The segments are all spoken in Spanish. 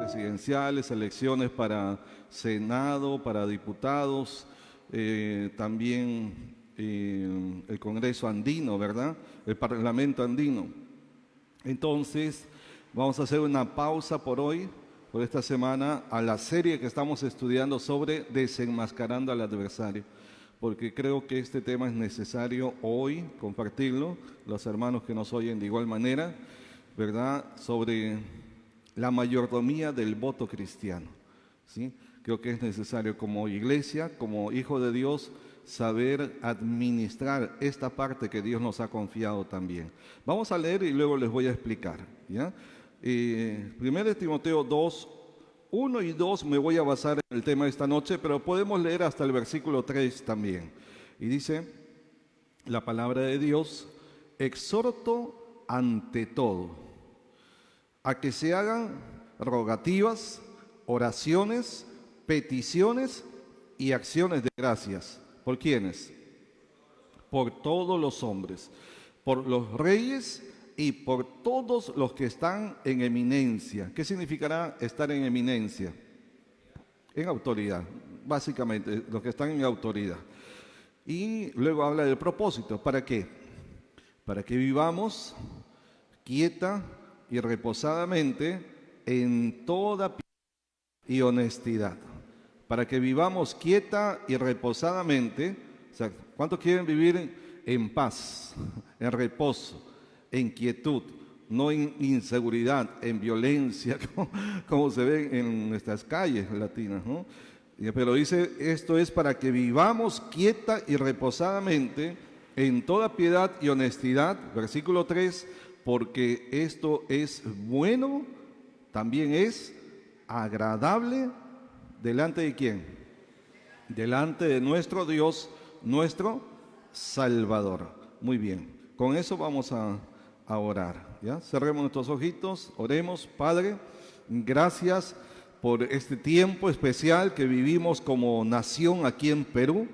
presidenciales, elecciones para Senado, para diputados, también el Congreso andino, ¿verdad? El Parlamento andino. Entonces, vamos a hacer una pausa por hoy, por esta semana, a la serie que estamos estudiando sobre desenmascarando al adversario, porque creo que este tema es necesario hoy compartirlo, los hermanos que nos oyen de igual manera, ¿verdad? Sobre la mayordomía del voto cristiano, ¿sí? Creo que es necesario como iglesia, como hijo de Dios, saber administrar esta parte que Dios nos ha confiado también. Vamos a leer y luego les voy a explicar, ¿ya? 1 Timoteo 2, 1 y 2 me voy a basar en el tema de esta noche, pero podemos leer hasta el versículo 3 también. Y dice la palabra de Dios: exhorto ante todo a que se hagan rogativas, oraciones, peticiones y acciones de gracias. ¿Por quiénes? Por todos los hombres, por los reyes y por todos los que están en eminencia. ¿Qué significará estar en eminencia? En autoridad, básicamente, los que están en autoridad. Y luego habla del propósito. ¿Para qué? Para que vivamos quieta y reposadamente en toda piedad y honestidad. Para que vivamos quieta y reposadamente. O sea, ¿cuántos quieren vivir en paz, en reposo, en quietud, no en inseguridad, en violencia, como se ve en nuestras calles latinas, ¿no? Pero dice, esto es para que vivamos quieta y reposadamente en toda piedad y honestidad, versículo 3, porque esto es bueno, también es agradable, ¿delante de quién? Delante de nuestro Dios, nuestro Salvador. Muy bien, con eso vamos a orar, ¿ya? Cerremos nuestros ojitos, oremos. Padre, gracias por este tiempo especial que vivimos como nación aquí en Perú.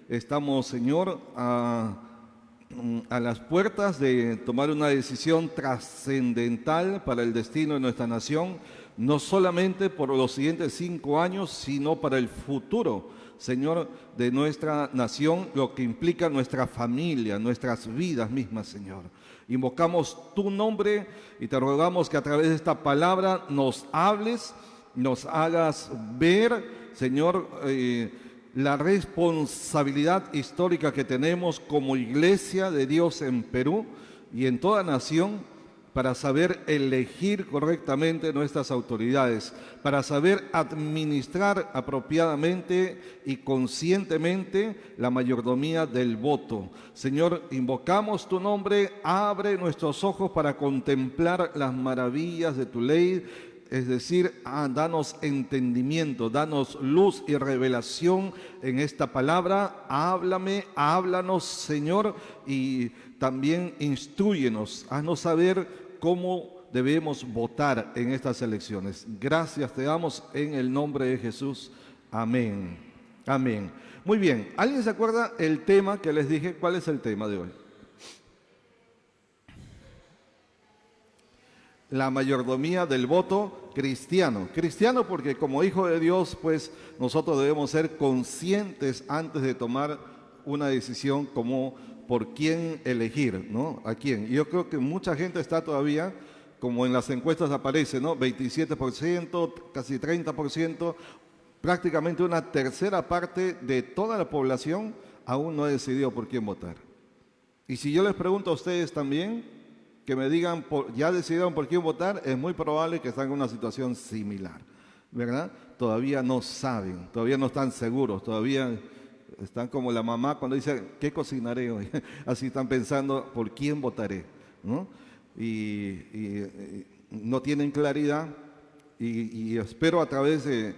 Estamos, Señor, a las puertas de tomar una decisión trascendental para el destino de nuestra nación, no solamente por los siguientes 5 años, sino para el futuro, Señor, de nuestra nación, lo que implica nuestra familia, nuestras vidas mismas, Señor. Invocamos tu nombre y te rogamos que a través de esta palabra nos hables, nos hagas ver, Señor, la responsabilidad histórica que tenemos como iglesia de Dios en Perú y en toda nación, para saber elegir correctamente nuestras autoridades, para saber administrar apropiadamente y conscientemente la mayordomía del voto. Señor, invocamos tu nombre, abre nuestros ojos para contemplar las maravillas de tu ley. Es decir, danos entendimiento, danos luz y revelación en esta palabra. Háblanos, Señor, y también instrúyenos, haznos saber cómo debemos votar en estas elecciones. Gracias te damos en el nombre de Jesús. Amén. Amén. Muy bien, ¿alguien se acuerda el tema que les dije? ¿Cuál es el tema de hoy? La mayordomía del voto cristiano. Cristiano porque como hijo de Dios, pues nosotros debemos ser conscientes antes de tomar una decisión como por quién elegir, ¿no? ¿A quién? Y yo creo que mucha gente está todavía, como en las encuestas aparece, ¿no? 27%, casi 30%, prácticamente una tercera parte de toda la población aún no ha decidido por quién votar. Y si yo les pregunto a ustedes también, que me digan, ya decidieron por quién votar, es muy probable que están en una situación similar, ¿verdad? Todavía no saben, todavía no están seguros, todavía están como la mamá cuando dice, ¿qué cocinaré hoy? Así están pensando, ¿por quién votaré? ¿No? Y no tienen claridad y espero a través de,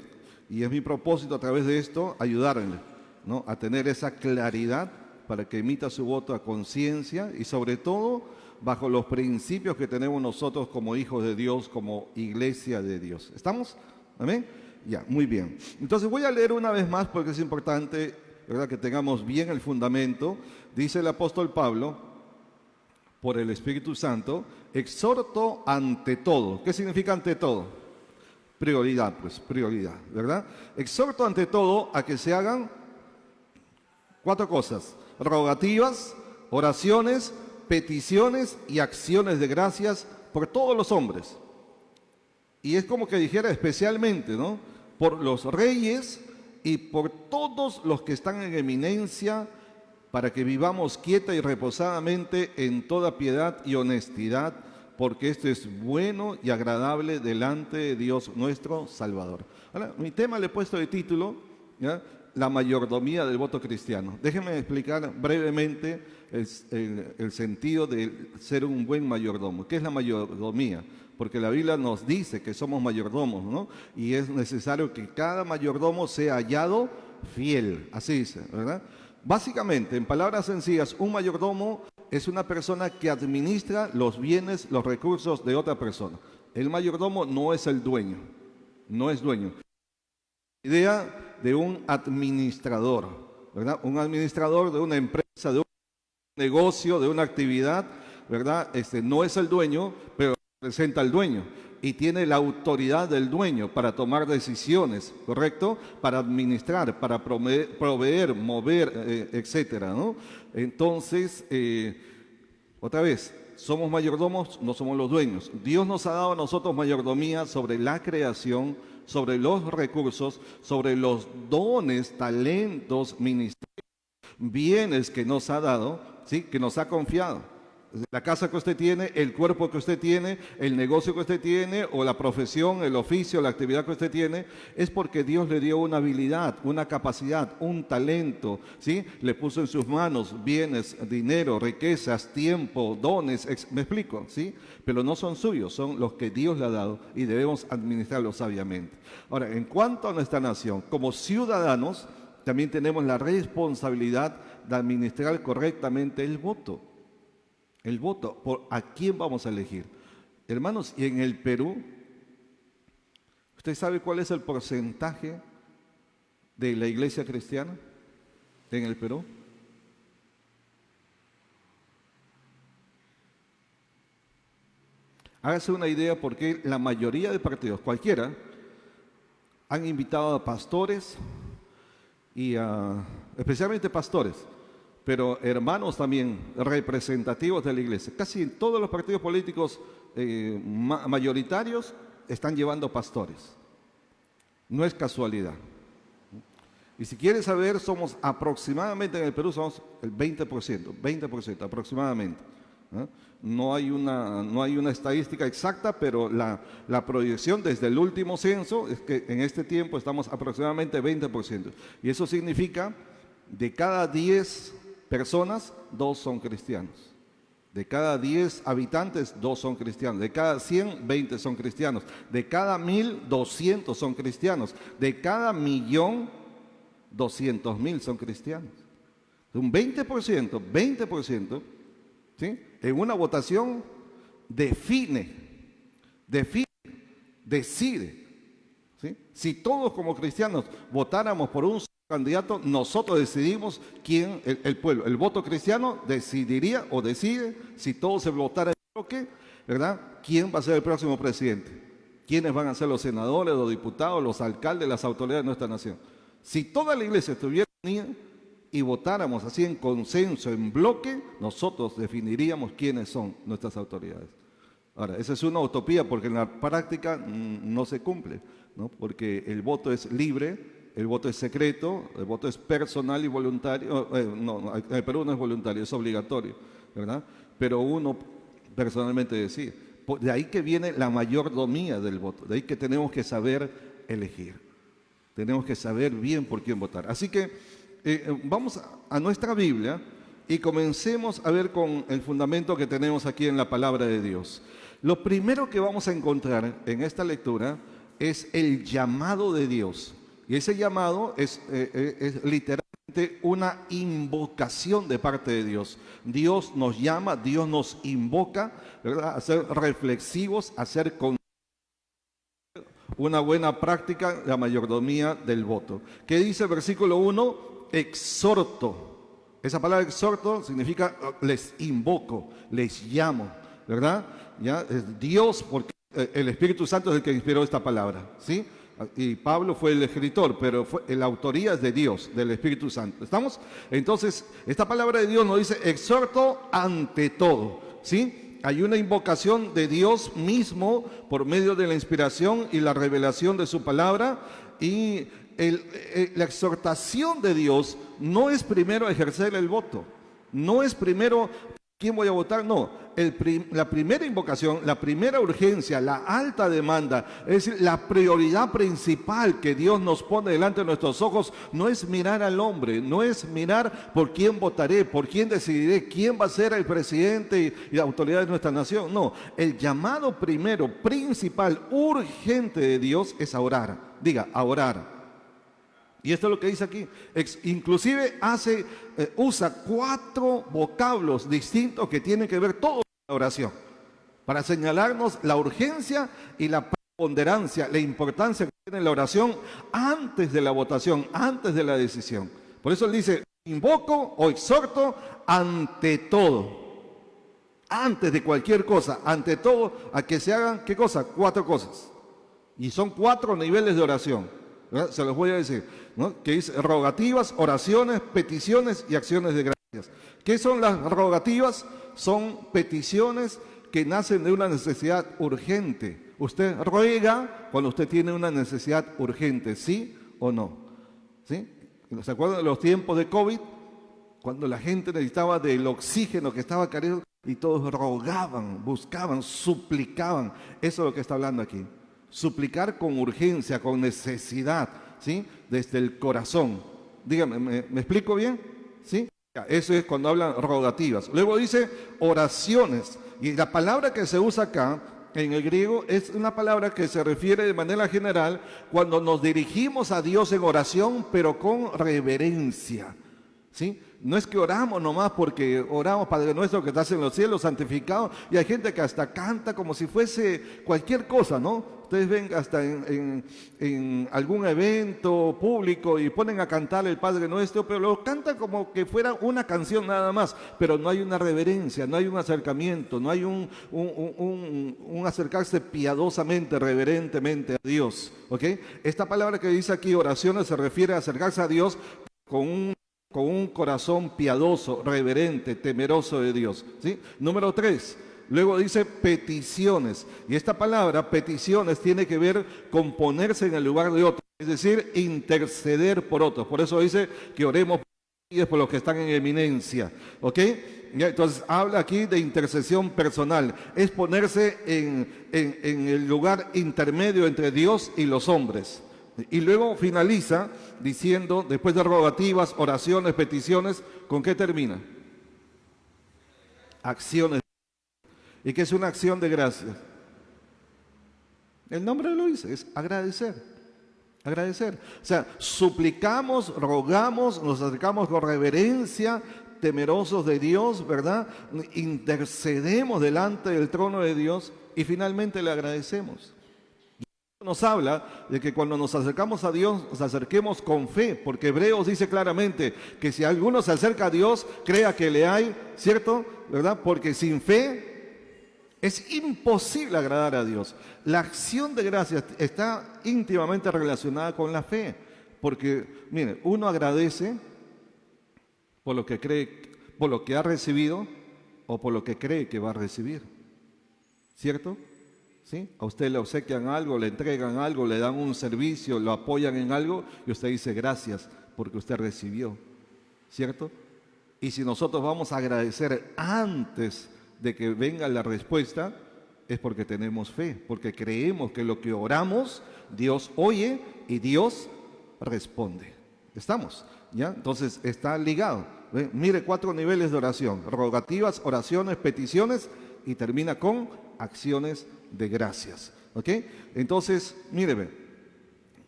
y es mi propósito a través de esto, ayudarles, ¿no? A tener esa claridad para que emita su voto a conciencia y sobre todo bajo los principios que tenemos nosotros como hijos de Dios, como iglesia de Dios. ¿Estamos? ¿Amén? Ya, muy bien. Entonces voy a leer una vez más porque es importante, ¿verdad?, que tengamos bien el fundamento. Dice el apóstol Pablo, por el Espíritu Santo, exhorto ante todo. ¿Qué significa ante todo? Prioridad, pues, prioridad, ¿verdad? Exhorto ante todo a que se hagan 4 cosas: rogativas, oraciones, peticiones y acciones de gracias por todos los hombres. Y es como que dijera especialmente, ¿no? Por los reyes y por todos los que están en eminencia, para que vivamos quieta y reposadamente en toda piedad y honestidad, porque esto es bueno y agradable delante de Dios nuestro Salvador. Ahora, mi tema le he puesto de título, ¿ya?, la mayordomía del voto cristiano. Déjenme explicar brevemente el sentido de ser un buen mayordomo. ¿Qué es la mayordomía? Porque la Biblia nos dice que somos mayordomos, ¿no? Y es necesario que cada mayordomo sea hallado fiel, así dice, ¿verdad? Básicamente, en palabras sencillas, un mayordomo es una persona que administra los bienes, los recursos de otra persona. El mayordomo no es el dueño, no es dueño. La idea de un administrador, ¿verdad? Un administrador de una empresa, de un negocio, de una actividad, ¿verdad? No es el dueño, pero representa al dueño y tiene la autoridad del dueño para tomar decisiones, ¿correcto? Para administrar, para proveer, mover, etcétera, ¿no? Entonces, otra vez, somos mayordomos, no somos los dueños. Dios nos ha dado a nosotros mayordomía sobre la creación, sobre los recursos, sobre los dones, talentos, ministerios, bienes que nos ha dado, ¿sí?, que nos ha confiado. La casa que usted tiene, el cuerpo que usted tiene, el negocio que usted tiene, o la profesión, el oficio, la actividad que usted tiene, es porque Dios le dio una habilidad, una capacidad, un talento, ¿sí? Le puso en sus manos bienes, dinero, riquezas, tiempo, dones, ¿me explico? ¿Sí? Pero no son suyos, son los que Dios le ha dado y debemos administrarlos sabiamente. Ahora, en cuanto a nuestra nación, como ciudadanos, también tenemos la responsabilidad de administrar correctamente el voto. El voto, por a quién vamos a elegir. Hermanos, y en el Perú, ¿usted sabe cuál es el porcentaje de la iglesia cristiana en el Perú? Hágase una idea, porque la mayoría de partidos, cualquiera, han invitado a pastores y especialmente pastores, pero hermanos también representativos de la iglesia. Casi todos los partidos políticos mayoritarios están llevando pastores. No es casualidad. Y si quieres saber, somos aproximadamente en el Perú, somos el 20% aproximadamente. No hay una estadística exacta, pero la proyección desde el último censo es que en este tiempo estamos aproximadamente 20%. Y eso significa, de cada 10 personas, 2 son cristianos. De cada 10 habitantes, 2 son cristianos. De cada 100, 20 son cristianos. De cada 1000, 200 son cristianos. De cada 1.200.000 son cristianos. Un 20%, ¿sí?, en una votación decide, ¿sí? Si todos como cristianos votáramos por un candidato, nosotros decidimos quién, el pueblo, el voto cristiano decidiría o decide, si todos se votara en bloque, ¿verdad?, quién va a ser el próximo presidente, quiénes van a ser los senadores, los diputados, los alcaldes, las autoridades de nuestra nación. Si toda la iglesia estuviera unida y votáramos así en consenso, en bloque, nosotros definiríamos quiénes son nuestras autoridades. Ahora, esa es una utopía, porque en la práctica no se cumple, ¿no? Porque el voto es libre, el voto es secreto, el voto es personal y voluntario. No, en el Perú no es voluntario, es obligatorio, ¿verdad? Pero uno personalmente decide. De ahí que viene la mayordomía del voto, de ahí que tenemos que saber elegir. Tenemos que saber bien por quién votar. Así que vamos a nuestra Biblia y comencemos a ver con el fundamento que tenemos aquí en la palabra de Dios. Lo primero que vamos a encontrar en esta lectura es el llamado de Dios. Y ese llamado es literalmente una invocación de parte de Dios. Dios nos llama, Dios nos invoca, ¿verdad?, a ser reflexivos, a ser una buena práctica, la mayordomía del voto. ¿Qué dice el versículo 1? Exhorto. Esa palabra exhorto significa les invoco, les llamo, ¿verdad? ¿Ya? Es Dios, porque El Espíritu Santo es el que inspiró esta palabra, ¿sí? Y Pablo fue el escritor, pero la autoría es de Dios, del Espíritu Santo. ¿Estamos? Entonces, esta palabra de Dios nos dice, exhorto ante todo, ¿sí? Hay una invocación de Dios mismo por medio de la inspiración y la revelación de su palabra. Y la exhortación de Dios no es primero ejercer el voto, no es primero quién voy a votar, no. La primera invocación, la primera urgencia, la alta demanda, es decir, la prioridad principal que Dios nos pone delante de nuestros ojos, no es mirar al hombre, no es mirar por quién votaré, por quién decidiré, quién va a ser el presidente y la autoridad de nuestra nación. No, el llamado primero, principal, urgente de Dios es a orar. Diga, a orar. Y esto es lo que dice aquí. Inclusive usa 4 vocablos distintos que tienen que ver todo con la oración, para señalarnos la urgencia y la preponderancia, la importancia que tiene la oración antes de la votación, antes de la decisión. Por eso él dice, invoco o exhorto ante todo, antes de cualquier cosa, ante todo, a que se hagan, ¿qué cosa? 4 cosas. Y son 4 niveles de oración, ¿verdad? Se los voy a decir, ¿no? Que dice rogativas, oraciones, peticiones y acciones de gracias. ¿Qué son las rogativas? Son peticiones que nacen de una necesidad urgente. Usted ruega cuando usted tiene una necesidad urgente, ¿sí o no? ¿Sí? ¿Se acuerdan de los tiempos de COVID? Cuando la gente necesitaba del oxígeno que estaba careciendo y todos rogaban, buscaban, suplicaban. Eso es lo que está hablando aquí. Suplicar con urgencia, con necesidad, ¿sí? Desde el corazón. Dígame, ¿me explico bien? ¿Sí? Eso es cuando hablan rogativas. Luego dice oraciones. Y la palabra que se usa acá en el griego es una palabra que se refiere de manera general cuando nos dirigimos a Dios en oración, pero con reverencia, ¿sí? No es que oramos nomás porque oramos, Padre nuestro que estás en los cielos, santificado. Y hay gente que hasta canta como si fuese cualquier cosa, ¿no? Ustedes ven hasta en algún evento público y ponen a cantar el Padre Nuestro, pero lo cantan como que fuera una canción nada más, pero no hay una reverencia, no hay un acercamiento, no hay un acercarse piadosamente, reverentemente a Dios, ¿ok? Esta palabra que dice aquí, oraciones, se refiere a acercarse a Dios con un corazón piadoso, reverente, temeroso de Dios, ¿sí? Número 3. Luego dice peticiones. Y esta palabra, peticiones, tiene que ver con ponerse en el lugar de otros. Es decir, interceder por otros. Por eso dice que oremos por los que están en eminencia. ¿Ok? Entonces habla aquí de intercesión personal. Es ponerse en el lugar intermedio entre Dios y los hombres. Y luego finaliza diciendo, después de rogativas, oraciones, peticiones, ¿con qué termina? Acciones. ¿Y qué es una acción de gracias? El nombre lo dice, es agradecer. Agradecer. O sea, suplicamos, rogamos, nos acercamos con reverencia, temerosos de Dios, ¿verdad? Intercedemos delante del trono de Dios y finalmente le agradecemos. Nos habla de que cuando nos acercamos a Dios, nos acerquemos con fe, porque Hebreos dice claramente que si alguno se acerca a Dios, crea que le hay, ¿cierto? ¿Verdad? Porque sin fe es imposible agradar a Dios. La acción de gracias está íntimamente relacionada con la fe, porque, mire, uno agradece por lo que cree, por lo que ha recibido o por lo que cree que va a recibir, ¿cierto? ¿Sí? A usted le obsequian algo, le entregan algo, le dan un servicio, lo apoyan en algo y usted dice gracias porque usted recibió, ¿cierto? Y si nosotros vamos a agradecer antes de que venga la respuesta, es porque tenemos fe, porque creemos que lo que oramos, Dios oye y Dios responde. ¿Estamos? ¿Ya? Entonces está ligado. ¿Ve? Mire 4 niveles de oración: rogativas, oraciones, peticiones y termina con acciones de gracias. ¿Ok? Entonces, míreme,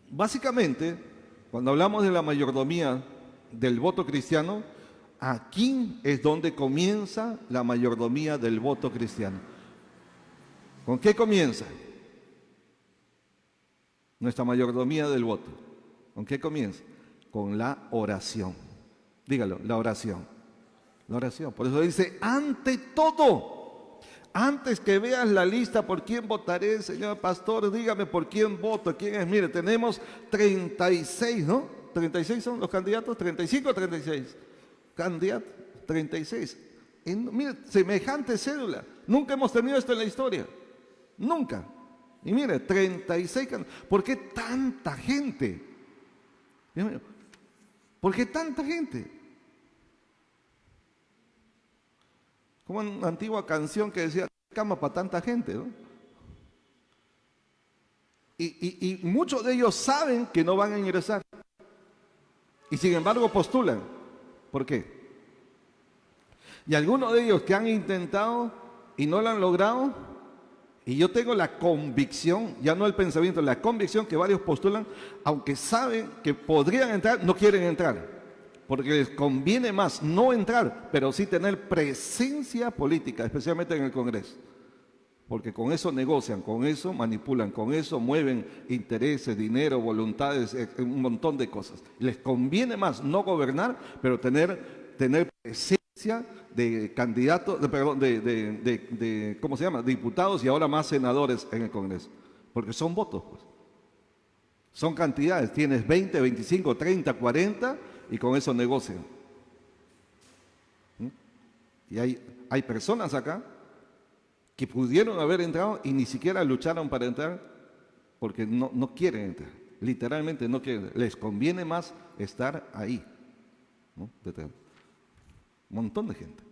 básicamente, cuando hablamos de la mayordomía del voto cristiano, aquí es donde comienza la mayordomía del voto cristiano. ¿Con qué comienza? Nuestra mayordomía del voto. ¿Con qué comienza? Con la oración. Dígalo, la oración. La oración. Por eso dice, ante todo. Antes que veas la lista por quién votaré, señor pastor, dígame por quién voto, quién es. Mire, tenemos 36, ¿no? 36 son los candidatos, 35 o 36. Candidatos, 36. Mire, semejante cédula. Nunca hemos tenido esto en la historia. Nunca. Y mire, 36. ¿Por qué tanta gente? ¿Por qué tanta gente? Como una antigua canción que decía, cama para tanta gente, ¿no? Y muchos de ellos saben que no van a ingresar. Y sin embargo postulan. ¿Por qué? Y algunos de ellos que han intentado y no lo han logrado, y yo tengo la convicción, ya no el pensamiento, la convicción que varios postulan, aunque saben que podrían entrar, no quieren entrar. Porque les conviene más no entrar, pero sí tener presencia política, especialmente en el Congreso. Porque con eso negocian, con eso manipulan, con eso mueven intereses, dinero, voluntades, un montón de cosas. Les conviene más no gobernar, pero tener presencia de candidatos, ¿cómo se llama? Diputados y ahora más senadores en el Congreso. Porque son votos, pues. Son cantidades, tienes 20, 25, 30, 40 y con eso negocian. Y hay personas acá que pudieron haber entrado y ni siquiera lucharon para entrar porque no quieren entrar. Literalmente no quieren. Les conviene más estar ahí, ¿no? Un montón de gente.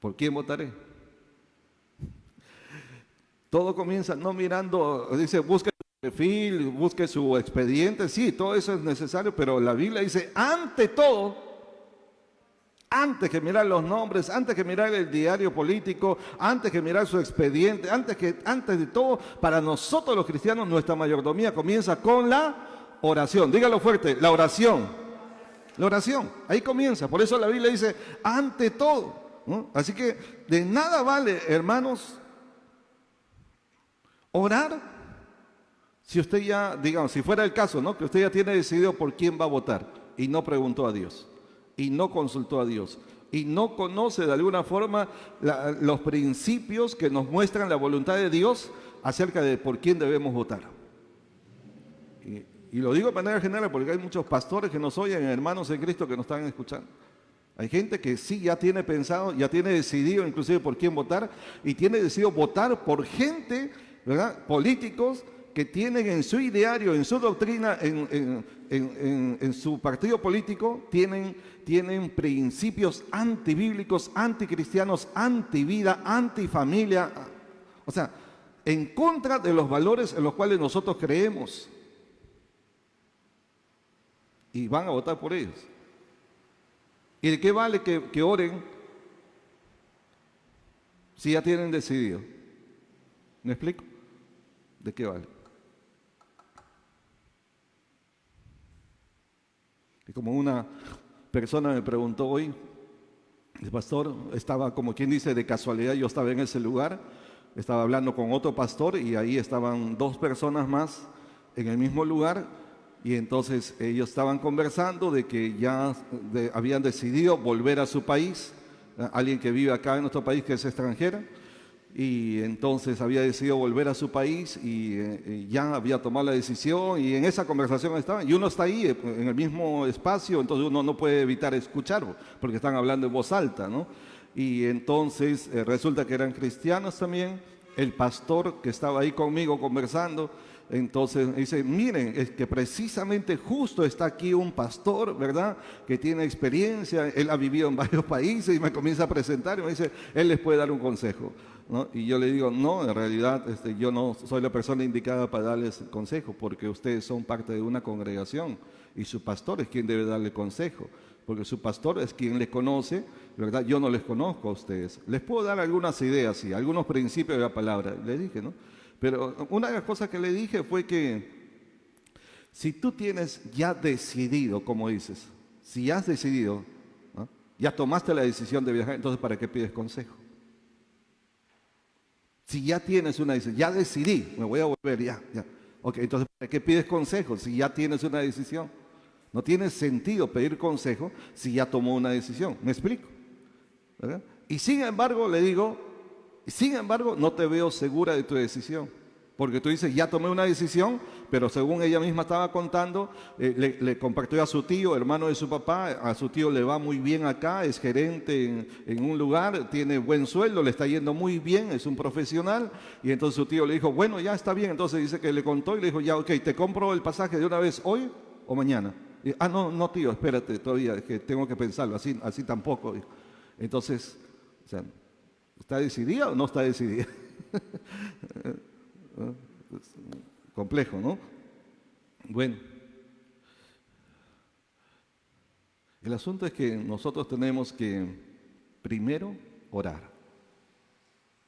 ¿Por quién votaré? Todo comienza no mirando, dice, busque su perfil, busque su expediente. Sí, todo eso es necesario, pero la Biblia dice, ante todo, antes que mirar los nombres, antes que mirar el diario político, antes que mirar su expediente, antes de todo, para nosotros los cristianos, nuestra mayordomía comienza con la oración. Dígalo fuerte, la oración. La oración, ahí comienza. Por eso la Biblia dice, ante todo, ¿no? Así que de nada vale, hermanos, orar si usted ya, digamos, si fuera el caso, ¿no? Que usted ya tiene decidido por quién va a votar y no preguntó a Dios. Y no consultó a Dios, y no conoce de alguna forma los principios que nos muestran la voluntad de Dios acerca de por quién debemos votar. Y lo digo de manera general porque hay muchos pastores que nos oyen, hermanos en Cristo que nos están escuchando. Hay gente que sí ya tiene pensado, ya tiene decidido inclusive por quién votar, y tiene decidido votar por gente, ¿verdad? Políticos que tienen en su ideario, en su doctrina, en su partido político, tienen principios antibíblicos, anticristianos, antivida, antifamilia, o sea, en contra de los valores en los cuales nosotros creemos. Y van a votar por ellos. ¿Y de qué vale que oren si ya tienen decidido? ¿Me explico? ¿De qué vale? Y como una persona me preguntó hoy, el pastor, estaba como quien dice de casualidad, yo estaba en ese lugar, estaba hablando con otro pastor y ahí estaban dos personas más en el mismo lugar, y entonces ellos estaban conversando de que ya habían decidido volver a su país, alguien que vive acá en nuestro país que es extranjera, y entonces había decidido volver a su país y ya había tomado la decisión, y en esa conversación estaban, y uno está ahí en el mismo espacio, entonces uno no puede evitar escucharlo, porque están hablando en voz alta, ¿no? Y entonces resulta que eran cristianos también. El pastor que estaba ahí conmigo conversando, entonces dice, miren, es que precisamente justo está aquí un pastor, ¿verdad? Que tiene experiencia, él ha vivido en varios países, y me comienza a presentar y me dice, él les puede dar un consejo, ¿no? Y yo le digo, no, en realidad yo no soy la persona indicada para darles consejo, porque ustedes son parte de una congregación y su pastor es quien debe darle consejo, porque su pastor es quien les conoce, ¿verdad? Yo no les conozco a ustedes. Les puedo dar algunas ideas, sí, algunos principios de la palabra, le dije, ¿no? Pero una de las cosas que le dije fue que si tú tienes ya decidido, como dices, si ya has decidido, ¿no? Ya tomaste la decisión de viajar, entonces ¿para qué pides consejo? Si ya tienes una decisión, ya decidí, me voy a volver, ya. Ok, entonces ¿para qué pides consejo si ya tienes una decisión? No tiene sentido pedir consejo si ya tomó una decisión, ¿me explico? ¿Verdad? Y sin embargo, le digo, sin embargo, no te veo segura de tu decisión. Porque tú dices, ya tomé una decisión, pero según ella misma estaba contando, le compartió a su tío, hermano de su papá, a su tío le va muy bien acá, es gerente en un lugar, tiene buen sueldo, le está yendo muy bien, es un profesional, y entonces su tío le dijo, bueno, ya está bien, entonces dice que le contó y le dijo, ya, ok, te compro el pasaje de una vez hoy o mañana. Y, no, tío, espérate todavía, es que tengo que pensarlo, así tampoco. Entonces, o sea, ¿está decidida o no está decidida? Complejo, ¿no? Bueno, el asunto es que nosotros tenemos que primero orar.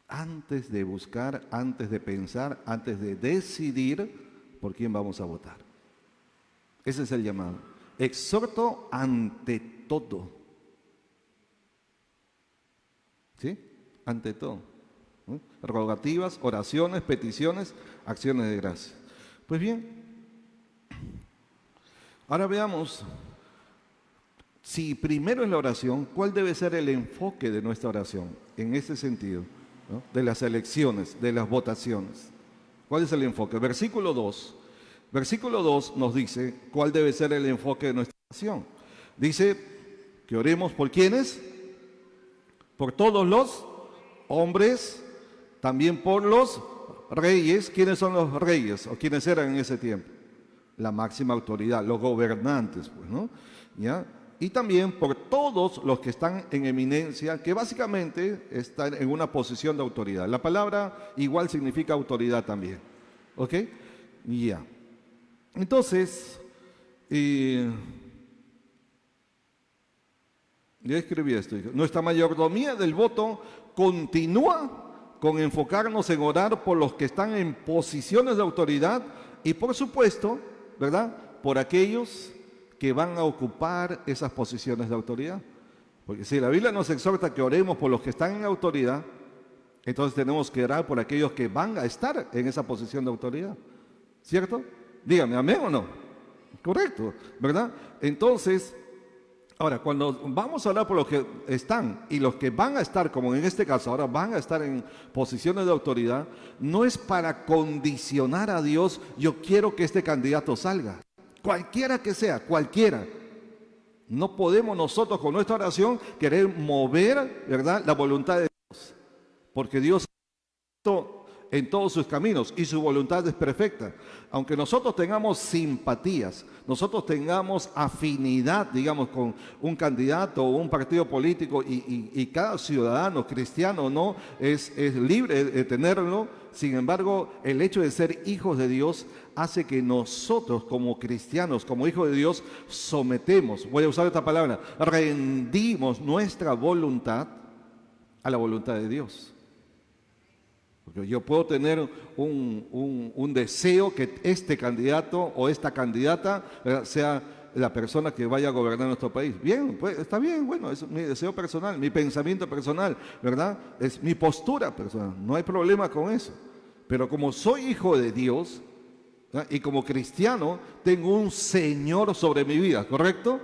Antes de buscar, antes de pensar, antes de decidir por quién vamos a votar. Ese es el llamado. Exhorto ante todo. ¿Sí? Ante todo. Rogativas, oraciones, peticiones, acciones de gracia. Pues bien, ahora veamos, si primero es la oración, ¿cuál debe ser el enfoque de nuestra oración? En ese sentido, ¿no? De las elecciones, de las votaciones. ¿Cuál es el enfoque? Versículo 2 nos dice cuál debe ser el enfoque de nuestra oración. Dice que oremos por ¿quiénes? Por todos los hombres, también por los reyes. ¿Quiénes son los reyes o quiénes eran en ese tiempo? La máxima autoridad, los gobernantes, pues, ¿no? ¿Ya? Y también por todos los que están en eminencia, que básicamente están en una posición de autoridad. La palabra igual significa autoridad también, ¿ok? Ya. Entonces, ya escribí esto. Nuestra mayordomía del voto continúa con enfocarnos en orar por los que están en posiciones de autoridad y por supuesto, ¿verdad?, por aquellos que van a ocupar esas posiciones de autoridad. Porque si la Biblia nos exhorta que oremos por los que están en autoridad, entonces tenemos que orar por aquellos que van a estar en esa posición de autoridad. ¿Cierto? Dígame, ¿amén o no? Correcto, ¿verdad? Entonces, ahora, cuando vamos a orar por los que están y los que van a estar, como en este caso, ahora van a estar en posiciones de autoridad, no es para condicionar a Dios, yo quiero que este candidato salga. Cualquiera que sea, cualquiera. No podemos nosotros con nuestra oración querer mover, ¿verdad?, la voluntad de Dios. Porque Dios en todos sus caminos y su voluntad es perfecta. Aunque nosotros tengamos simpatías, nosotros tengamos afinidad, digamos, con un candidato o un partido político y cada ciudadano, cristiano o no, es libre de tenerlo. Sin embargo, el hecho de ser hijos de Dios hace que nosotros como cristianos, como hijos de Dios, sometemos, voy a usar esta palabra, rendimos nuestra voluntad a la voluntad de Dios. Porque yo puedo tener un deseo que este candidato o esta candidata sea la persona que vaya a gobernar nuestro país. Bien, pues está bien, bueno, es mi deseo personal, mi pensamiento personal, ¿verdad? Es mi postura personal, no hay problema con eso. Pero como soy hijo de Dios, ¿verdad?, y como cristiano tengo un Señor sobre mi vida, ¿correcto?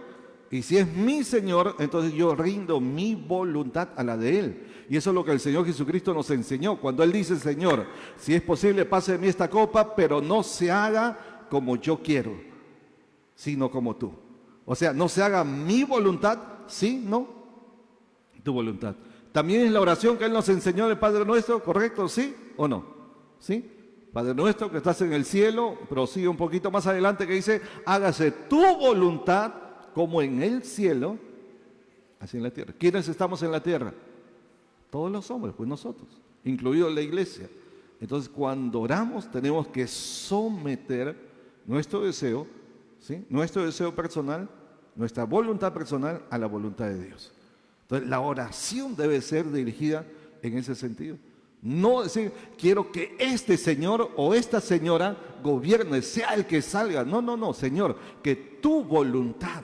Y si es mi Señor, entonces yo rindo mi voluntad a la de Él. Y eso es lo que el Señor Jesucristo nos enseñó. Cuando Él dice, Señor, si es posible, pase de mí esta copa, pero no se haga como yo quiero, sino como tú. O sea, no se haga mi voluntad, sí, no, tu voluntad. También es la oración que Él nos enseñó el Padre Nuestro, ¿correcto? ¿Sí o no? ¿Sí? Padre Nuestro que estás en el cielo, prosigue un poquito más adelante que dice, hágase tu voluntad como en el cielo, así en la tierra. ¿Quiénes estamos en la tierra? Todos los hombres, pues nosotros, incluido la iglesia. Entonces, cuando oramos, tenemos que someter nuestro deseo, ¿sí?, nuestro deseo personal, nuestra voluntad personal a la voluntad de Dios. Entonces, la oración debe ser dirigida en ese sentido. No decir, quiero que este señor o esta señora gobierne, sea el que salga. No, no, no, Señor, que tu voluntad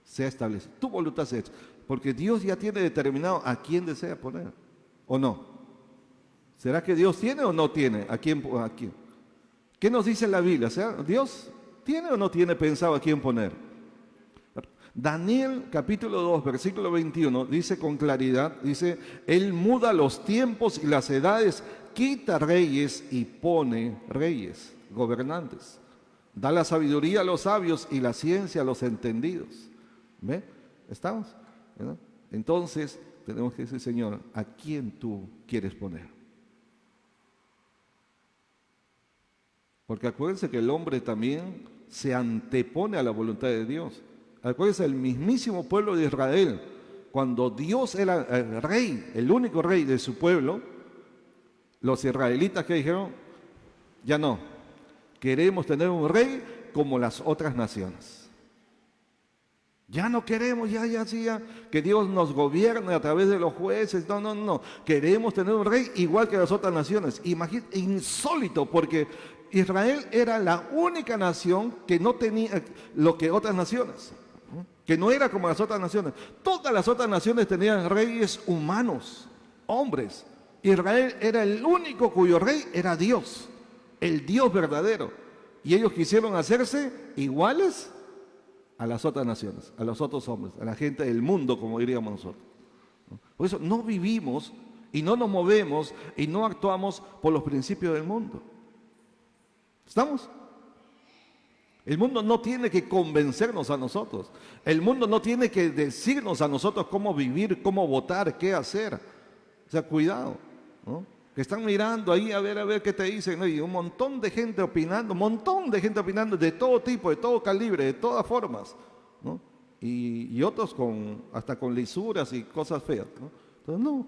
sea establecida, tu voluntad sea hecha. Porque Dios ya tiene determinado a quién desea poner, ¿o no? ¿Será que Dios tiene o no tiene? ¿A quién? ¿Qué nos dice la Biblia? O sea, ¿Dios tiene o no tiene pensado a quién poner? Daniel capítulo 2, versículo 21, dice con claridad, dice, Él muda los tiempos y las edades, quita reyes y pone reyes, gobernantes. Da la sabiduría a los sabios y la ciencia a los entendidos. ¿Ve? ¿Estamos? ¿Verdad? Entonces, tenemos que decir, Señor, ¿a quién tú quieres poner? Porque acuérdense que el hombre también se antepone a la voluntad de Dios. Acuérdense, el mismísimo pueblo de Israel, cuando Dios era el rey, el único rey de su pueblo, los israelitas que dijeron, ya no, queremos tener un rey como las otras naciones. Ya no queremos, ya, que Dios nos gobierne a través de los jueces. No. Queremos tener un rey igual que las otras naciones. Imagínate, insólito, porque Israel era la única nación que no tenía lo que otras naciones, que no era como las otras naciones. Todas las otras naciones tenían reyes humanos, hombres. Israel era el único cuyo rey era Dios, el Dios verdadero. Y ellos quisieron hacerse iguales a las otras naciones, a los otros hombres, a la gente del mundo, como diríamos nosotros. Por eso no vivimos y no nos movemos y no actuamos por los principios del mundo. ¿Estamos? El mundo no tiene que convencernos a nosotros. El mundo no tiene que decirnos a nosotros cómo vivir, cómo votar, qué hacer. O sea, cuidado, ¿no? Que están mirando ahí a ver qué te dicen, ¿no? Y un montón de gente opinando, de todo tipo, de todo calibre, de todas formas, ¿no? Y otros hasta con lisuras y cosas feas, ¿no? Entonces, no.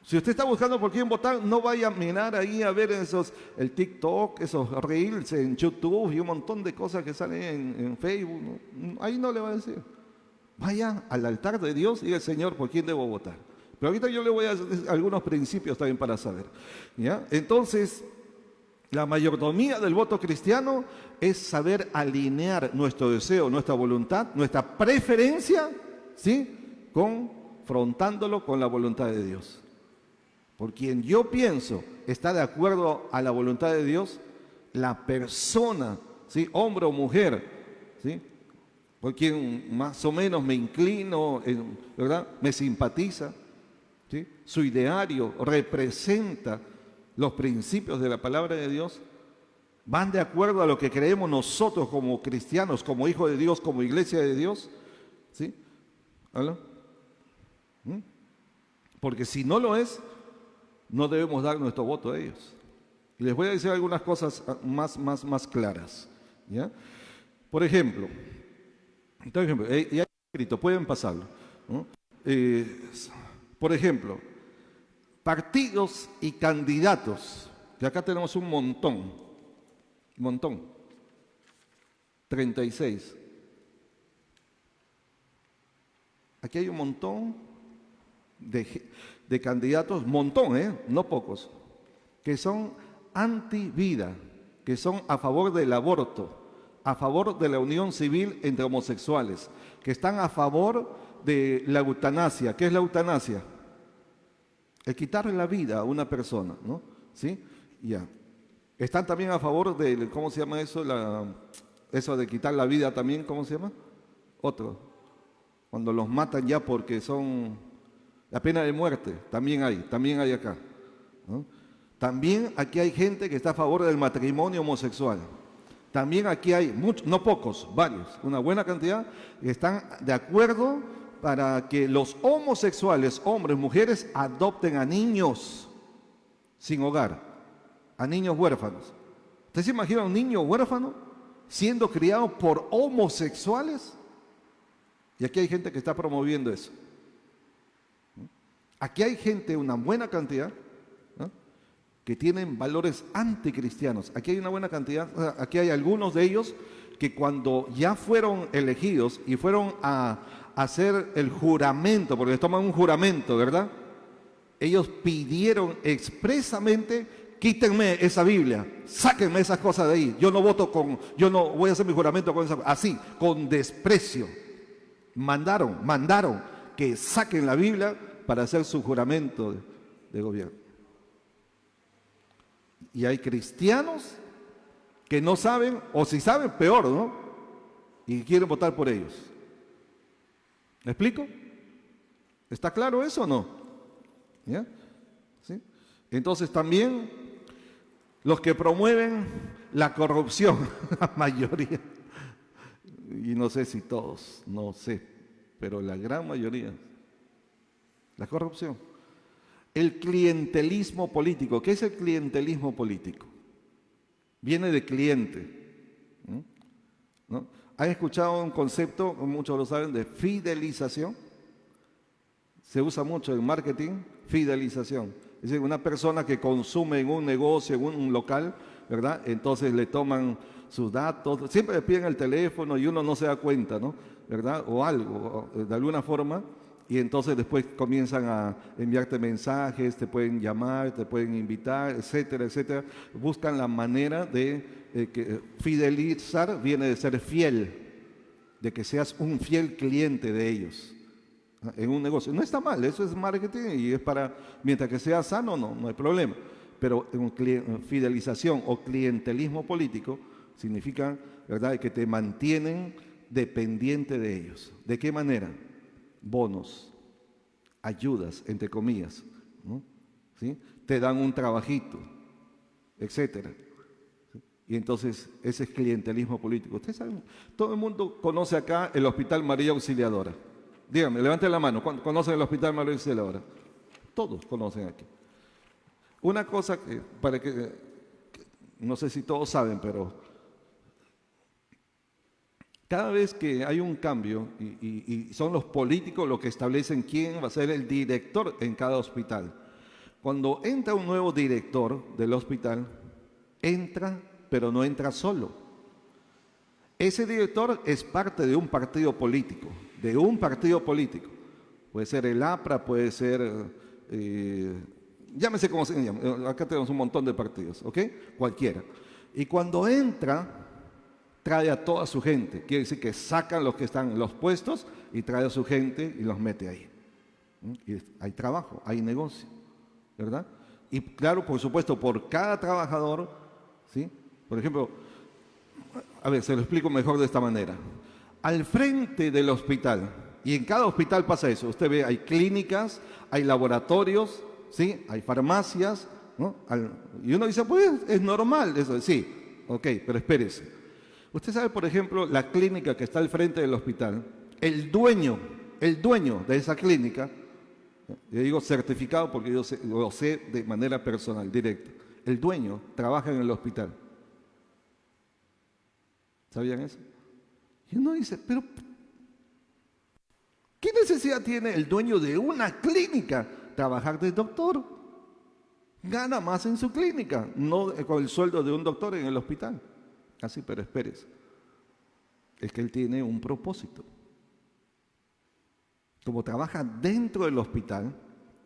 Si usted está buscando por quién votar, no vaya a mirar ahí a ver el TikTok, esos reels en YouTube y un montón de cosas que salen en Facebook, ¿no? Ahí no le va a decir. Vaya al altar de Dios y diga, Señor, ¿por quién debo votar? Pero ahorita yo le voy a decir algunos principios también para saber, ¿ya? Entonces, la mayordomía del voto cristiano es saber alinear nuestro deseo, nuestra voluntad, nuestra preferencia, ¿sí? Confrontándolo con la voluntad de Dios. Por quien yo pienso está de acuerdo a la voluntad de Dios, la persona, ¿sí? Hombre o mujer, ¿sí? Por quien más o menos me inclino, ¿verdad? Me simpatiza, ¿sí? Su ideario representa los principios de la palabra de Dios, van de acuerdo a lo que creemos nosotros como cristianos, como hijos de Dios, como iglesia de Dios, ¿sí? ¿Hola? Porque si no lo es, no debemos dar nuestro voto a ellos. Y les voy a decir algunas cosas más claras, ¿ya? Por ejemplo, ya escrito, pueden pasarlo, ¿no? Por ejemplo, partidos y candidatos, que acá tenemos un montón, 36. Aquí hay un montón de candidatos, no pocos, que son anti-vida, que son a favor del aborto, a favor de la unión civil entre homosexuales, que están a favor de la eutanasia. ¿Qué es la eutanasia? El quitarle la vida a una persona, ¿no? ¿Sí? Ya. Están también a favor de, ¿cómo se llama eso? Eso de quitar la vida también, ¿cómo se llama? Otro. Cuando los matan ya porque son la pena de muerte, también hay acá, ¿no? También aquí hay gente que está a favor del matrimonio homosexual. También aquí hay muchos, no pocos, varios, una buena cantidad que están de acuerdo para que los homosexuales, hombres, mujeres, adopten a niños sin hogar, a niños huérfanos. ¿Usted se imagina un niño huérfano siendo criado por homosexuales? Y aquí hay gente que está promoviendo eso. Aquí hay gente, una buena cantidad, ¿no?, que tienen valores anticristianos. Aquí hay una buena cantidad, aquí hay algunos de ellos que cuando ya fueron elegidos y fueron a hacer el juramento, porque les toman un juramento, ¿verdad? Ellos pidieron expresamente, quítenme esa Biblia, sáquenme esas cosas de ahí. Yo no voy a hacer mi juramento con esa, así, con desprecio. Mandaron que saquen la Biblia para hacer su juramento de gobierno. Y hay cristianos que no saben, o si saben, peor, ¿no? Y quieren votar por ellos. ¿Me explico? ¿Está claro eso o no? ¿Ya? ¿Sí? Entonces también los que promueven la corrupción, la mayoría, y no sé si todos, no sé, pero la gran mayoría, la corrupción. El clientelismo político. ¿Qué es el clientelismo político? Viene de cliente, ¿no? ¿Han escuchado un concepto, muchos lo saben, de fidelización? Se usa mucho en marketing, fidelización. Es decir, una persona que consume en un negocio, en un local, ¿verdad? Entonces le toman sus datos, siempre le piden el teléfono y uno no se da cuenta, ¿no? ¿Verdad? O algo, de alguna forma, y entonces después comienzan a enviarte mensajes, te pueden llamar, te pueden invitar, etcétera, etcétera. Buscan la manera de que fidelizar viene de ser fiel, de que seas un fiel cliente de ellos en un negocio. No está mal, eso es marketing y es para, mientras que sea sano, no hay problema. Pero fidelización o clientelismo político significa, ¿verdad?, que te mantienen dependiente de ellos. ¿De qué manera? Bonos, ayudas, entre comillas, ¿no? ¿Sí? Te dan un trabajito, etcétera. Y entonces ese es clientelismo político. Ustedes saben, todo el mundo conoce acá el Hospital María Auxiliadora. Díganme, levanten la mano, ¿conocen el Hospital María Auxiliadora? Todos conocen aquí. Una cosa que no sé si todos saben, pero cada vez que hay un cambio, y son los políticos los que establecen quién va a ser el director en cada hospital. Cuando entra un nuevo director del hospital, entra, pero no entra solo. Ese director es parte de un partido político, Puede ser el APRA, puede ser, llámese como se llame, acá tenemos un montón de partidos, ¿ok? Cualquiera. Y cuando entra, trae a toda su gente. Quiere decir que sacan los que están en los puestos y trae a su gente y los mete ahí. Y hay trabajo, hay negocio, ¿verdad? Y claro, por supuesto, por cada trabajador, ¿sí? Por ejemplo, a ver, se lo explico mejor de esta manera. Al frente del hospital, y en cada hospital pasa eso, usted ve, hay clínicas, hay laboratorios, ¿sí? Hay farmacias, ¿no? Y uno dice, pues es normal eso, sí, ok, pero espérese. Usted sabe, por ejemplo, la clínica que está al frente del hospital, el dueño de esa clínica, yo digo certificado porque yo lo sé de manera personal, directa, el dueño trabaja en el hospital. ¿Sabían eso? Y uno dice, pero ¿qué necesidad tiene el dueño de una clínica trabajar de doctor? Gana más en su clínica, no con el sueldo de un doctor en el hospital. Así, pero espérese. Es que él tiene un propósito. Como trabaja dentro del hospital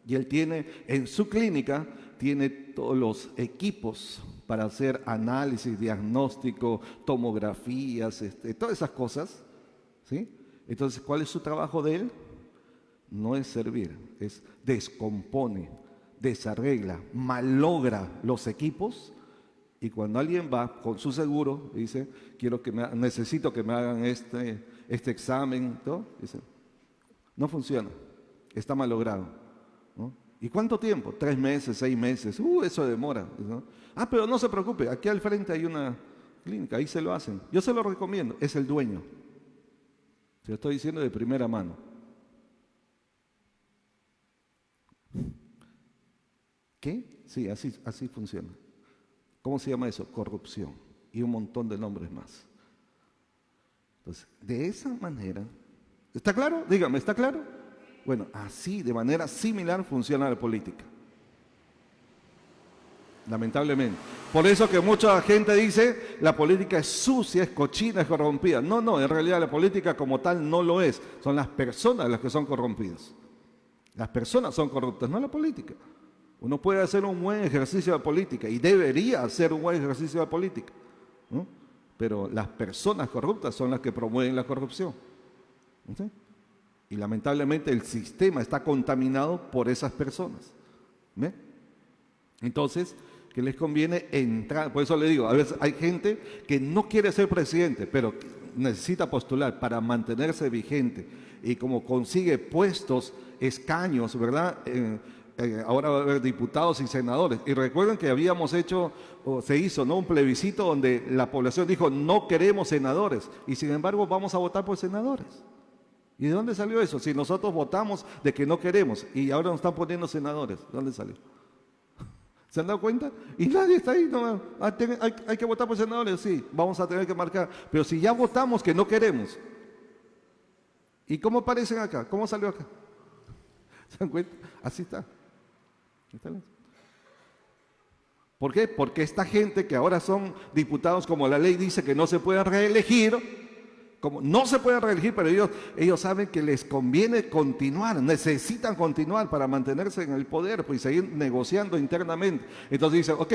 y él tiene en su clínica, tiene todos los equipos para hacer análisis, diagnóstico, tomografías, todas esas cosas, ¿sí? Entonces, ¿cuál es su trabajo de él? No es servir, es descompone, desarregla, malogra los equipos. Y cuando alguien va con su seguro y dice, necesito que me hagan este examen, ¿no? Dice, no funciona, está malogrado, ¿no? ¿Y cuánto tiempo? 3 meses, 6 meses, eso demora, ¿no? Ah, pero no se preocupe, aquí al frente hay una clínica, ahí se lo hacen. Yo se lo recomiendo, es el dueño. Se lo estoy diciendo de primera mano. ¿Qué? Sí, así funciona. ¿Cómo se llama eso? Corrupción. Y un montón de nombres más. Entonces, de esa manera, ¿está claro? Dígame, ¿está claro? Bueno, así, de manera similar, funciona la política. Lamentablemente. Por eso que mucha gente dice, la política es sucia, es cochina, es corrompida. No, en realidad la política como tal no lo es. Son las personas las que son corrompidas. Las personas son corruptas, no la política. Uno puede hacer un buen ejercicio de política y debería hacer un buen ejercicio de política, ¿no? Pero las personas corruptas son las que promueven la corrupción, ¿sí? Y lamentablemente el sistema está contaminado por esas personas, ¿ve? Entonces, ¿qué les conviene entrar? Por eso le digo, a veces hay gente que no quiere ser presidente, pero necesita postular para mantenerse vigente y como consigue puestos, escaños, ¿verdad? Ahora va a haber diputados y senadores. Y recuerden que habíamos hecho, o se hizo, ¿no?, un plebiscito donde la población dijo, no queremos senadores. Y sin embargo vamos a votar por senadores. ¿Y de dónde salió eso? Si nosotros votamos de que no queremos y ahora nos están poniendo senadores, ¿de dónde salió? ¿Se han dado cuenta? Y nadie está ahí, no, hay que votar por senadores, sí, vamos a tener que marcar. Pero si ya votamos que no queremos, ¿y cómo aparecen acá? ¿Cómo salió acá? ¿Se dan cuenta? Así está. ¿Por qué? Porque esta gente que ahora son diputados, como la ley dice que no se pueden reelegir, como no se pueden reelegir, pero ellos saben que les conviene continuar, necesitan continuar para mantenerse en el poder, pues, y seguir negociando internamente. Entonces dicen, ok,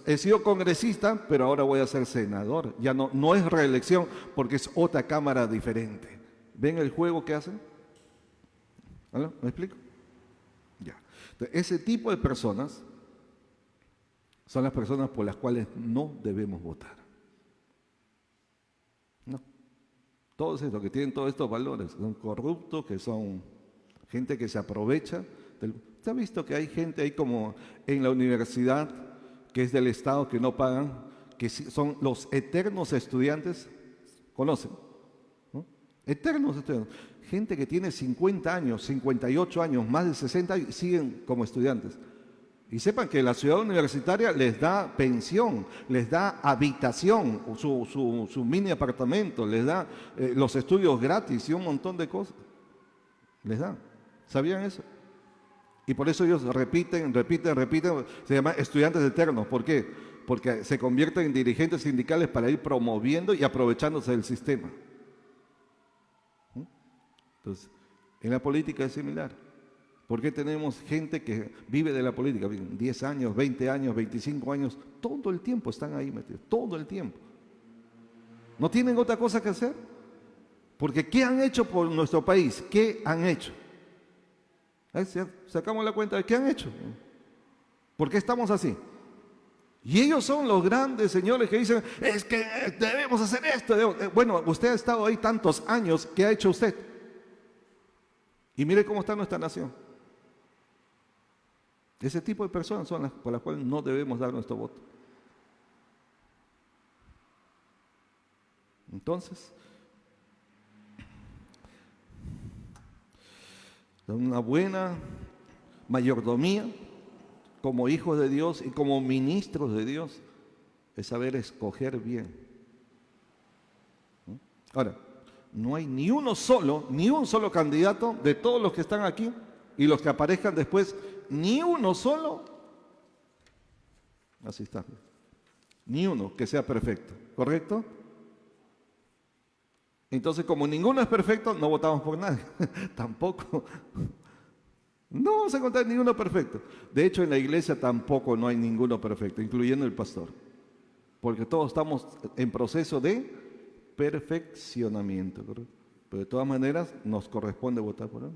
he sido congresista, pero ahora voy a ser senador. Ya no es reelección, porque es otra cámara diferente. ¿Ven el juego que hacen? ¿Aló? ¿Me explico? Ya. Entonces, ese tipo de personas son las personas por las cuales no debemos votar. No. Todos estos que tienen todos estos valores son corruptos, que son gente que se aprovecha. ¿Se ha visto que hay gente ahí como en la universidad que es del Estado que no pagan, que son los eternos estudiantes? ¿Conocen? ¿No? Eternos estudiantes. Gente que tiene 50 años, 58 años, más de 60 y siguen como estudiantes. Y sepan que la ciudad universitaria les da pensión, les da habitación, su mini apartamento, les da los estudios gratis y un montón de cosas. Les da. ¿Sabían eso? Y por eso ellos repiten, se llaman estudiantes eternos. ¿Por qué? Porque se convierten en dirigentes sindicales para ir promoviendo y aprovechándose del sistema. Entonces, en la política es similar. ¿Por qué tenemos gente que vive de la política? 10 años, 20 años, 25 años, todo el tiempo están ahí metidos, todo el tiempo. ¿No tienen otra cosa que hacer? Porque ¿qué han hecho por nuestro país? ¿Qué han hecho? Sacamos la cuenta de qué han hecho. ¿Por qué estamos así? Y ellos son los grandes señores que dicen, es que debemos hacer esto. Bueno, usted ha estado ahí tantos años, ¿qué ha hecho usted? Y mire cómo está nuestra nación. Ese tipo de personas son las por las cuales no debemos dar nuestro voto. Entonces, una buena mayordomía como hijos de Dios y como ministros de Dios es saber escoger bien. Ahora, no hay ni un solo candidato de todos los que están aquí y los que aparezcan después, ni uno solo, así está, ni uno que sea perfecto, ¿correcto? Entonces, como ninguno es perfecto, no votamos por nadie, tampoco. No vamos a encontrar ninguno perfecto. De hecho, en la iglesia tampoco no hay ninguno perfecto, incluyendo el pastor, porque todos estamos en proceso de perfeccionamiento, ¿correcto? Pero de todas maneras nos corresponde votar por él.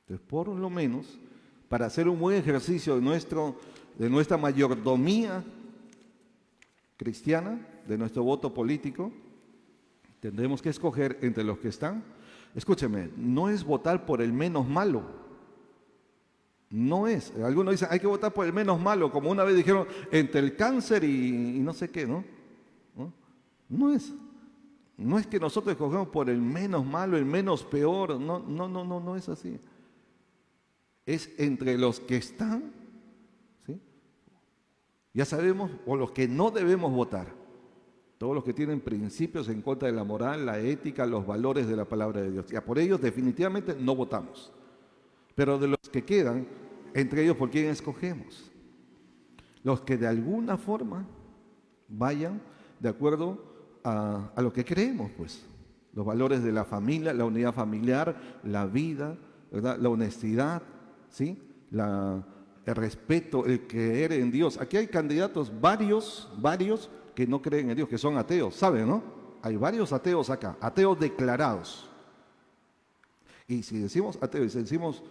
Entonces, por lo menos, para hacer un buen ejercicio de nuestra mayordomía cristiana, de nuestro voto político, tendremos que escoger entre los que están. Escúcheme, no es votar por el menos malo. No es. Algunos dicen, hay que votar por el menos malo, como una vez dijeron, entre el cáncer y no sé qué, ¿no? No es. No es que nosotros escogemos por el menos malo, el menos peor. No es así. Es entre los que están, ¿sí? Ya sabemos, o los que no debemos votar. Todos los que tienen principios en contra de la moral, la ética, los valores de la palabra de Dios. Ya por ellos definitivamente no votamos. Pero de los que quedan, entre ellos, ¿por quién escogemos? Los que de alguna forma vayan de acuerdo a lo que creemos, pues. Los valores de la familia, la unidad familiar, la vida, ¿verdad? La honestidad, ¿sí? El respeto, el creer en Dios. Aquí hay candidatos, varios que no creen en Dios, que son ateos, ¿saben, no? Hay varios ateos acá, ateos declarados. Y si decimos ateos, si decimos,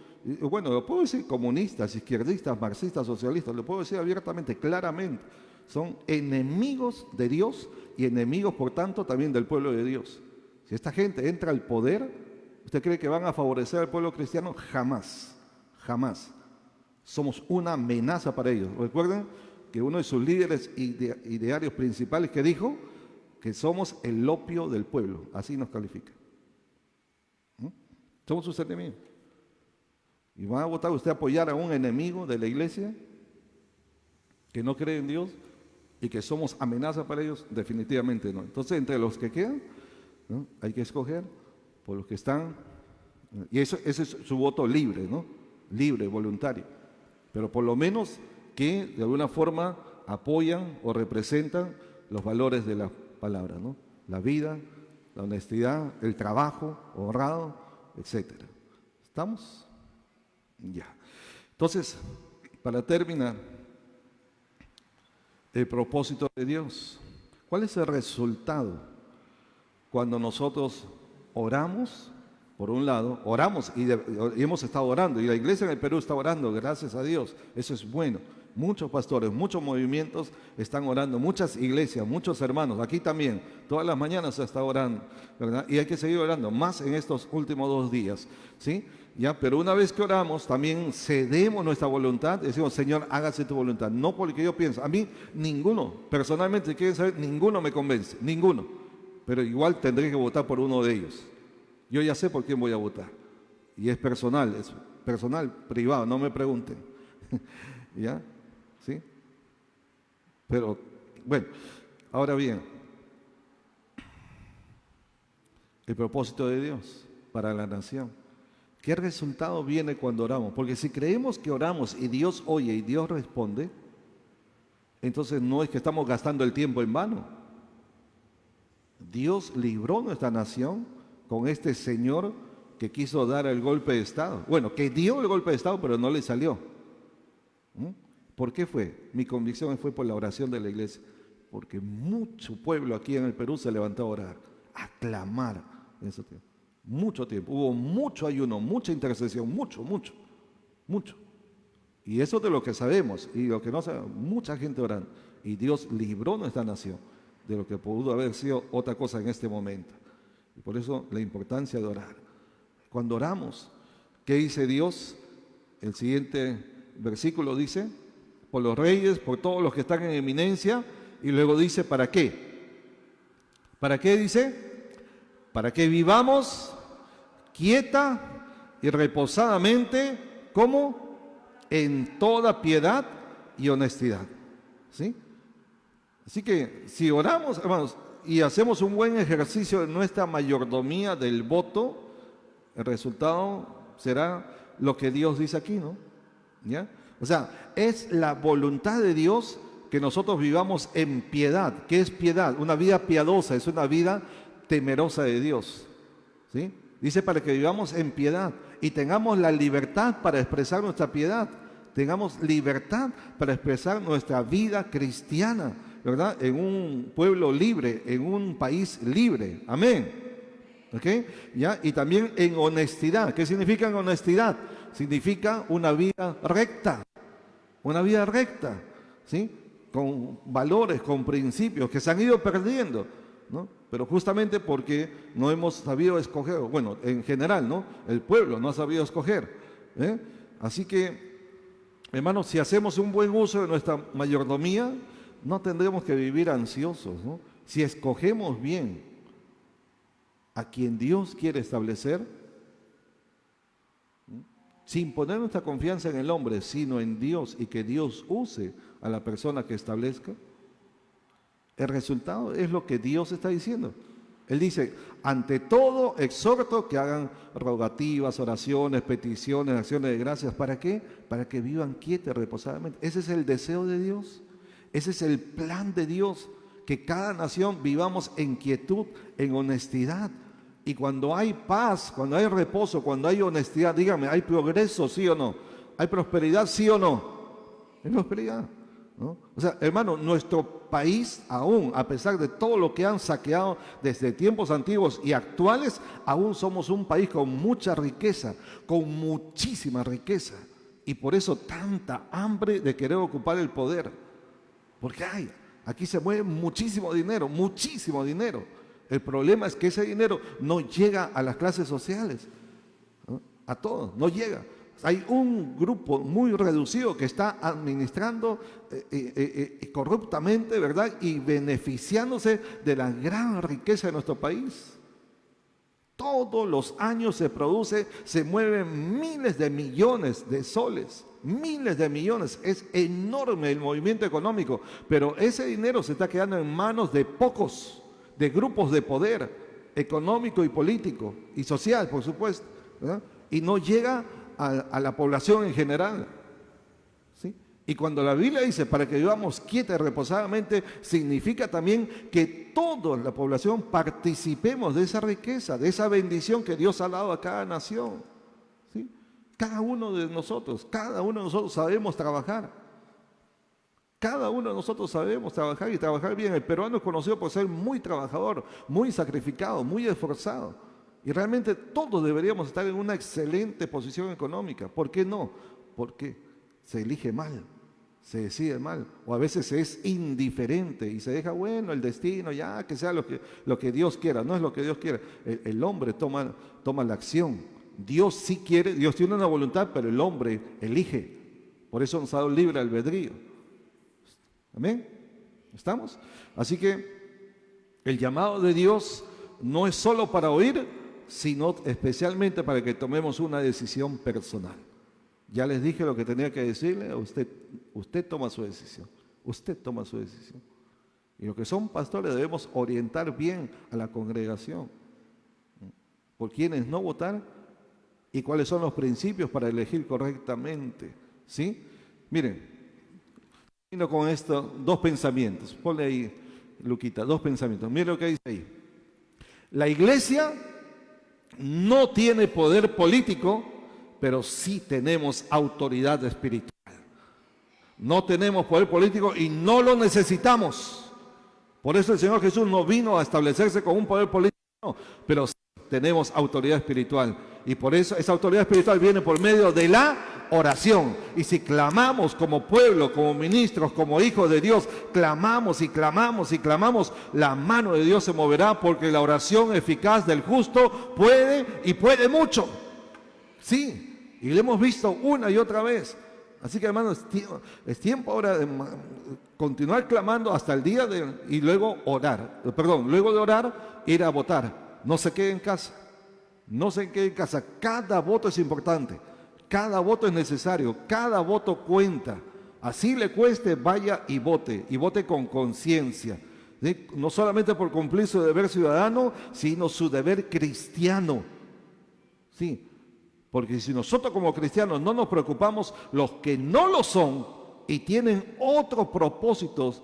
bueno, lo puedo decir comunistas, izquierdistas, marxistas, socialistas, lo puedo decir abiertamente, claramente. son enemigos de Dios y enemigos, por tanto, también del pueblo de Dios. Si esta gente entra al poder, ¿usted cree que van a favorecer al pueblo cristiano? Jamás, jamás. Somos una amenaza para ellos. Recuerden que uno de sus líderes idearios principales que dijo que somos el opio del pueblo, así nos califica. Somos sus enemigos. ¿Y van a votar usted a apoyar a un enemigo de la iglesia que no cree en Dios y que somos amenaza para ellos? Definitivamente no. Entonces, entre los que quedan, ¿no?, hay que escoger por los que están, y ese es su voto libre, ¿no? Libre, voluntario, pero por lo menos que de alguna forma apoyan o representan los valores de la palabra, ¿no? La vida, la honestidad, el trabajo honrado, etcétera. ¿Estamos? Ya. Entonces, para terminar, el propósito de Dios. ¿Cuál es el resultado cuando nosotros oramos? Por un lado, oramos y hemos estado orando, y la iglesia en el Perú está orando, gracias a Dios, eso es bueno. Muchos pastores, muchos movimientos están orando, muchas iglesias, muchos hermanos, aquí también, todas las mañanas se está orando, ¿verdad? Y hay que seguir orando, más en estos últimos 2 días, ¿sí? Ya, pero una vez que oramos, también cedemos nuestra voluntad, decimos, Señor, hágase tu voluntad, no porque yo pienso, a mí ninguno, personalmente, quieren saber, ninguno me convence, ninguno, pero igual tendré que votar por uno de ellos. Yo ya sé por quién voy a votar, y es personal, privado, no me pregunten, ¿ya? ¿Sí? Pero, bueno, ahora bien, el propósito de Dios para la nación. ¿Qué resultado viene cuando oramos? Porque si creemos que oramos y Dios oye y Dios responde, entonces no es que estamos gastando el tiempo en vano. Dios libró nuestra nación con este señor que quiso dar el golpe de Estado. Bueno, que dio el golpe de Estado, pero no le salió. ¿Por qué fue? Mi convicción fue por la oración de la iglesia. Porque mucho pueblo aquí en el Perú se levantó a orar, a clamar en ese tiempo. Mucho tiempo. Hubo mucho ayuno, mucha intercesión, mucho. Y eso de lo que sabemos y lo que no sabemos, mucha gente orando. Y Dios libró nuestra nación de lo que pudo haber sido otra cosa en este momento. Y por eso la importancia de orar. Cuando oramos, ¿qué dice Dios? El siguiente versículo dice, por los reyes, por todos los que están en eminencia, y luego dice, ¿para qué? ¿Para qué dice? Para que vivamos quieta y reposadamente, ¿cómo? En toda piedad y honestidad. ¿Sí? Así que si oramos, hermanos, y hacemos un buen ejercicio de nuestra mayordomía del voto, el resultado será lo que Dios dice aquí, ¿no? ¿Ya? O sea, es la voluntad de Dios que nosotros vivamos en piedad. ¿Qué es piedad? Una vida piadosa, es una vida temerosa de Dios. ¿Sí? Dice para que vivamos en piedad y tengamos la libertad para expresar nuestra piedad. Tengamos libertad para expresar nuestra vida cristiana, ¿verdad? En un pueblo libre, en un país libre. Amén. ¿Ok? ¿Ya? Y también en honestidad. ¿Qué significa en honestidad? Significa una vida recta. Una vida recta, ¿sí? Con valores, con principios que se han ido perdiendo, ¿no? Pero justamente porque no hemos sabido escoger, bueno, en general, ¿no? El pueblo no ha sabido escoger, ¿eh? Así que, hermanos, si hacemos un buen uso de nuestra mayordomía, no tendremos que vivir ansiosos, ¿no? Si escogemos bien a quien Dios quiere establecer, sin poner nuestra confianza en el hombre, sino en Dios, y que Dios use a la persona que establezca, el resultado es lo que Dios está diciendo. Él dice, ante todo exhorto que hagan rogativas, oraciones, peticiones, acciones de gracias. ¿Para qué? Para que vivan quietos y reposadamente. Ese es el deseo de Dios. Ese es el plan de Dios, que cada nación vivamos en quietud, en honestidad. Y cuando hay paz, cuando hay reposo, cuando hay honestidad, dígame, ¿hay progreso, sí o no? ¿Hay prosperidad, sí o no? Hay prosperidad, ¿no? O sea, hermano, nuestro país aún, a pesar de todo lo que han saqueado desde tiempos antiguos y actuales, aún somos un país con mucha riqueza, con muchísima riqueza. Y por eso tanta hambre de querer ocupar el poder. Porque aquí se mueve muchísimo dinero, muchísimo dinero. El problema es que ese dinero no llega a las clases sociales, ¿no? A todos, no llega. Hay un grupo muy reducido que está administrando corruptamente, ¿verdad? Y beneficiándose de la gran riqueza de nuestro país. Todos los años se mueven miles de millones de soles, miles de millones. Es enorme el movimiento económico, pero ese dinero se está quedando en manos de pocos, de grupos de poder económico y político y social, por supuesto, ¿verdad? Y no llega a la población en general, ¿sí? Y cuando la Biblia dice para que vivamos quieta y reposadamente, significa también que toda la población participemos de esa riqueza, de esa bendición que Dios ha dado a cada nación, ¿sí? Cada uno de nosotros sabemos trabajar. Cada uno de nosotros sabemos trabajar y trabajar bien. El peruano es conocido por ser muy trabajador, muy sacrificado, muy esforzado. Y realmente todos deberíamos estar en una excelente posición económica. ¿Por qué no? Porque se elige mal, se decide mal, o a veces se es indiferente y se deja, bueno, el destino, ya que sea lo que Dios quiera. No es lo que Dios quiere. El hombre toma la acción. Dios sí quiere, Dios tiene una voluntad, pero el hombre elige. Por eso nos ha dado libre albedrío. ¿Amén? ¿Estamos? Así que el llamado de Dios no es solo para oír, sino especialmente para que tomemos una decisión personal. Ya les dije lo que tenía que decirle, usted toma su decisión, usted toma su decisión. Y los que son pastores debemos orientar bien a la congregación, por quiénes no votar y cuáles son los principios para elegir correctamente, ¿sí? Miren, termino con estos dos pensamientos, ponle ahí, Luquita, dos pensamientos, miren lo que dice ahí. La iglesia no tiene poder político, pero sí tenemos autoridad espiritual. No tenemos poder político y no lo necesitamos. Por eso el Señor Jesús no vino a establecerse con un poder político, no, pero sí tenemos autoridad espiritual. Y por eso esa autoridad espiritual viene por medio de la oración. Y si clamamos como pueblo, como ministros, como hijos de Dios, clamamos y clamamos y clamamos, la mano de Dios se moverá, porque la oración eficaz del justo puede y puede mucho. Sí, y lo hemos visto una y otra vez. Así que, hermanos, es tiempo ahora de continuar clamando hasta el día y luego orar. Luego de orar, ir a votar. No se quede en casa. No se quede en casa. Cada voto es importante. Cada voto es necesario. Cada voto cuenta. Así le cueste, vaya y vote con conciencia. ¿Sí? No solamente por cumplir su deber ciudadano, sino su deber cristiano. Sí. Porque si nosotros como cristianos no nos preocupamos, los que no lo son y tienen otros propósitos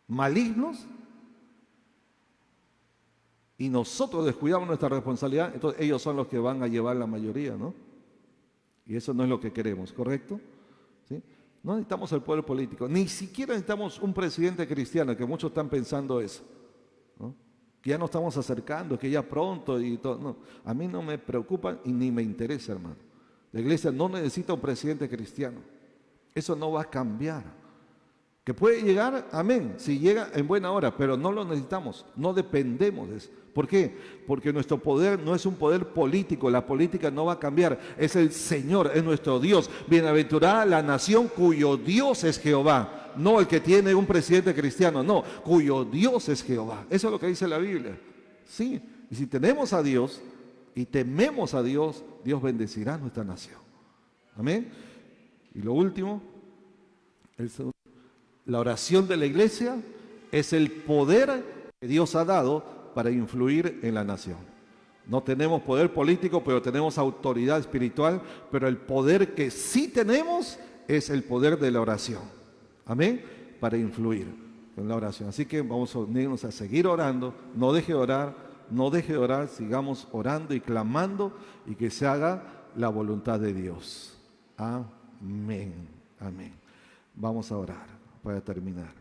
malignos, y nosotros descuidamos nuestra responsabilidad, entonces ellos son los que van a llevar la mayoría, ¿no? Y eso no es lo que queremos, ¿correcto? ¿Sí? No necesitamos el poder político, ni siquiera necesitamos un presidente cristiano, que muchos están pensando eso, ¿no? Que ya nos estamos acercando, que ya pronto y todo. No, a mí no me preocupa y ni me interesa, hermano. La iglesia no necesita un presidente cristiano. Eso no va a cambiar. Que puede llegar, amén, si llega en buena hora, pero no lo necesitamos, no dependemos de eso. ¿Por qué? Porque nuestro poder no es un poder político, la política no va a cambiar, es el Señor, es nuestro Dios. Bienaventurada la nación cuyo Dios es Jehová, no el que tiene un presidente cristiano, no, cuyo Dios es Jehová. Eso es lo que dice la Biblia. Sí, y si tenemos a Dios y tememos a Dios, Dios bendecirá nuestra nación. Amén. Y lo último, la oración de la iglesia es el poder que Dios ha dado para influir en la nación. No tenemos poder político, pero tenemos autoridad espiritual, pero el poder que sí tenemos es el poder de la oración. Amén, para influir en la oración. Así que vamos a unirnos a seguir orando, no deje de orar, sigamos orando y clamando y que se haga la voluntad de Dios. Amén, amén. Vamos a orar para terminar.